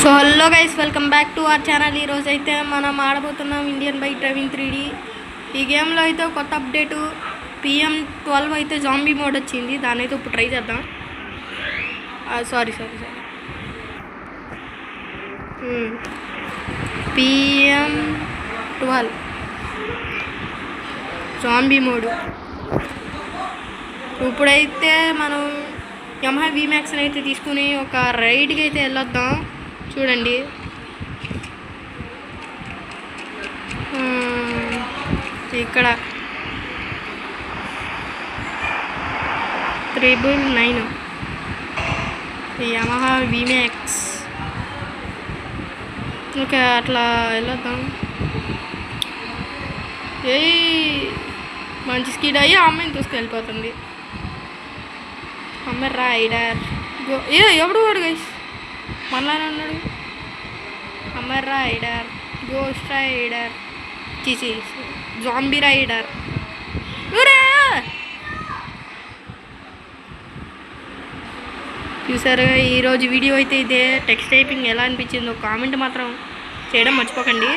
So hello guys, welcome back to our channel. ఈరోజు అయితే మనం ఆడబోతున్నాం ఇండియన్ బైక్ డ్రైవింగ్ 3D. ఈ గేమ్లో అయితే కొత్త అప్డేటు PM12 అయితే జాంబీ మోడ్ వచ్చింది. దాన్ని అయితే ఇప్పుడు ట్రై చేద్దాం. Sorry PM12 zombie mode. ఇప్పుడైతే మనం యమహా VMAXని అయితే తీసుకుని ఒక రైడ్కి అయితే వెళ్ళొద్దాం. చూడండి, ఇక్కడ 999 యమహా VMAX. ఓకే, అట్లా వెళ్ళొద్దాం. మంచి స్పీడ్ అయ్యి అమ్మాయిని తీసుకెళ్ళిపోతుంది. అమ్మాయి రైడర్ ఎవడు వాడు గైస్, మనలానే ఉన్నాడు. అమ్మాయి రైడర్, గోస్ట్ రైడర్, చీచి జాంబీ రైడర్. చూసారుగా, ఈరోజు వీడియో అయితే ఇదే. టెక్స్ట్ టైపింగ్ ఎలా అనిపించిందో కామెంట్ మాత్రం చేయడం మర్చిపోకండి.